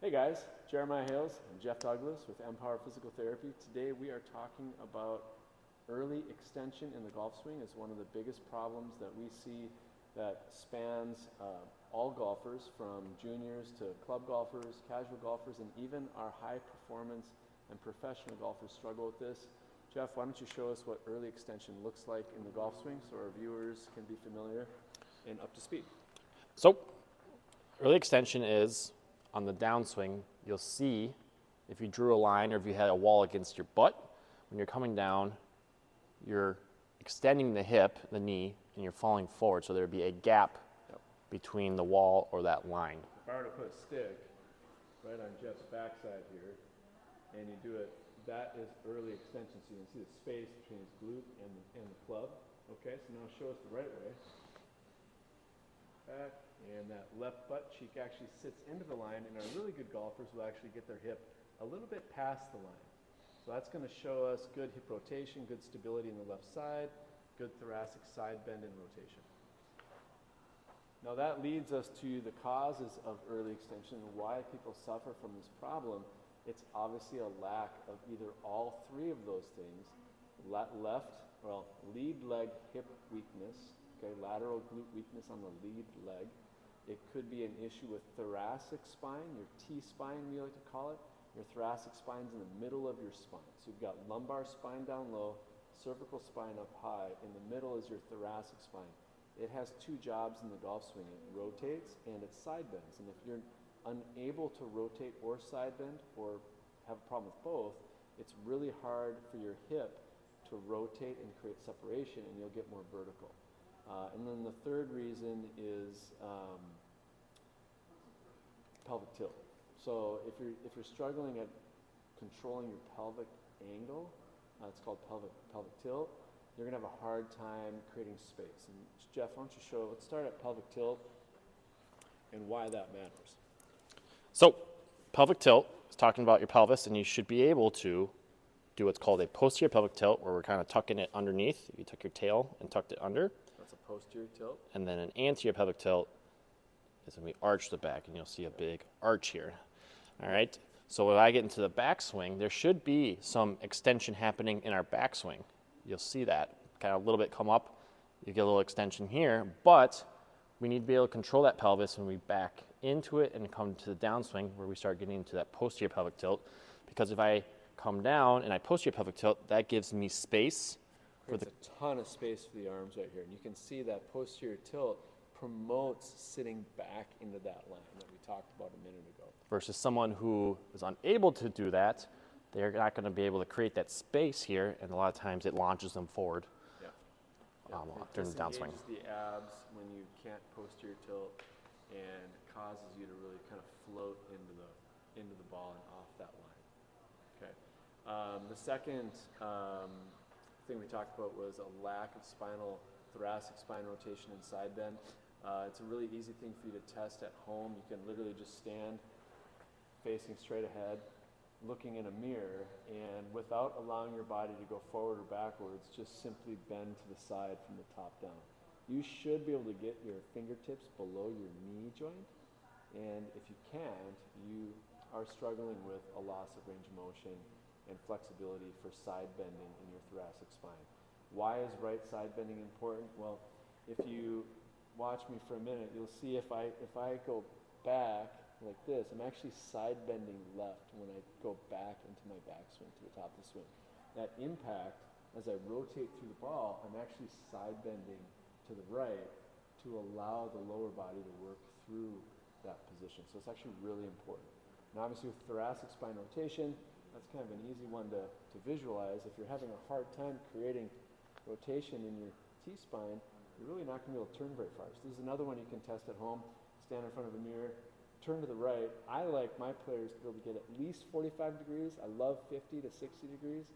Hey guys, Jeremiah Hales and Jeff Douglas with Empower Physical Therapy. Today we are talking about early extension in the golf swing as one of the biggest problems that we see that spans all golfers, from juniors to club golfers, casual golfers, and even our high performance and professional golfers struggle with this. Jeff, why don't you show us what early extension looks like in the golf swing so our viewers can be familiar and up to speed. So, early extension is on the downswing. You'll see if you drew a line or if you had a wall against your butt, when you're coming down, you're extending the hip, the knee, and you're falling forward. So there'd be a gap between the wall or that line. If I were to put a stick right on Jeff's backside here, and you do it, that is early extension. So you can see the space between his glute and the club. Okay, so now show us the right way. Back, and that left butt cheek actually sits into the line, and our really good golfers will actually get their hip a little bit past the line. So that's going to show us good hip rotation, good stability in the left side, good thoracic side bend and rotation. Now that leads us to the causes of early extension and why people suffer from this problem. It's obviously a lack of either all three of those things. Lead leg hip weakness, okay, lateral glute weakness on the lead leg. It could be an issue with thoracic spine, your T-spine we like to call it. Your thoracic spine's in the middle of your spine. So you've got lumbar spine down low, cervical spine up high. In the middle is your thoracic spine. It has two jobs in the golf swing. It rotates and it side bends. And if you're unable to rotate or side bend or have a problem with both, it's really hard for your hip to rotate and create separation, and you'll get more vertical. And then the third reason is pelvic tilt. So if you're struggling at controlling your pelvic angle, it's called pelvic tilt, you're gonna have a hard time creating space. And Jeff, why don't you show, let's start at pelvic tilt and why that matters. So, pelvic tilt is talking about your pelvis, and you should be able to do what's called a posterior pelvic tilt, where we're kind of tucking it underneath. You took your tail and tucked it under. That's a posterior tilt. And then an anterior pelvic tilt is when we arch the back, and you'll see a big arch here. All right, so when I get into the backswing, there should be some extension happening in our backswing. You'll see that kind of a little bit come up. You get a little extension here, but we need to be able to control that pelvis when we back into it and come to the downswing, where we start getting into that posterior pelvic tilt. Because if I come down and I posterior pelvic tilt, that gives me space. Creates a ton of space for the arms right here. And you can see that posterior tilt promotes sitting back into that line that we talked about a minute ago. Versus someone who is unable to do that, they're not going to be able to create that space here, and a lot of times it launches them forward during the downswing. It disengages the abs when you can't posterior tilt, and causes you to really kind of float into the ball and off that line. Okay. The second thing we talked about was a lack of thoracic spine rotation and side bend. It's a really easy thing for you to test at home. You can literally just stand facing straight ahead, looking in a mirror, and without allowing your body to go forward or backwards, just simply bend to the side from the top down. You should be able to get your fingertips below your knee joint, and if you can't, you are struggling with a loss of range of motion and flexibility for side bending in your thoracic spine. Why is right side bending important? Well, if you watch me for a minute, you'll see if I go back like this, I'm actually side bending left when I go back into my backswing to the top of the swing. That impact, as I rotate through the ball, I'm actually side bending to the right to allow the lower body to work through that position. So it's actually really important. And obviously with thoracic spine rotation, that's kind of an easy one to visualize. If you're having a hard time creating rotation in your T-spine, you're really not going to be able to turn very far. So this is another one you can test at home. Stand in front of the mirror, turn to the right. I like my players to be able to get at least 45 degrees. I love 50 to 60 degrees.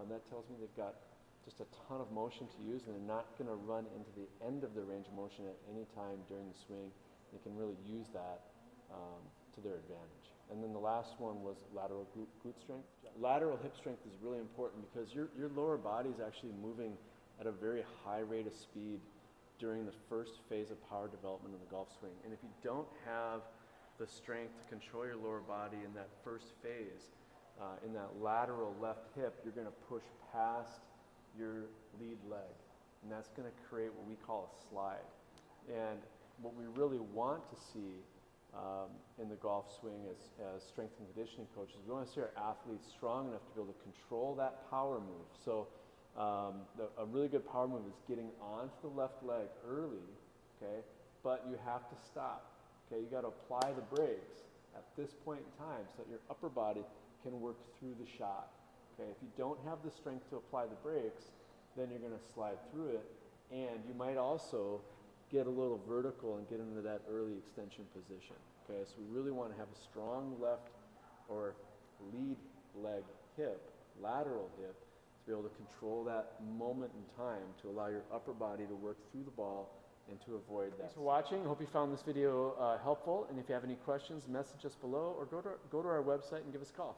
That tells me they've got just a ton of motion to use, and they're not going to run into the end of their range of motion at any time during the swing. They can really use that to their advantage. And then the last one was lateral glute strength. Lateral hip strength is really important because your lower body is actually moving at a very high rate of speed during the first phase of power development in the golf swing. And if you don't have the strength to control your lower body in that first phase. In that lateral left hip, you're going to push past your lead leg, and that's going to create what we call a slide. And what we really want to see in the golf swing as strength and conditioning coaches, we want to see our athletes strong enough to be able to control that power move. So a really good power move is getting onto the left leg early, okay, but you have to stop. Okay, you got to apply the brakes at this point in time so that your upper body can work through the shot. Okay, if you don't have the strength to apply the brakes, then you're going to slide through it, and you might also get a little vertical and get into that early extension position. Okay, so we really want to have a strong left or lead leg hip, lateral hip, to be able to control that moment in time to allow your upper body to work through the ball and to avoid that. Thanks for watching. I hope you found this video helpful, and if you have any questions, message us below or go to our website and give us a call.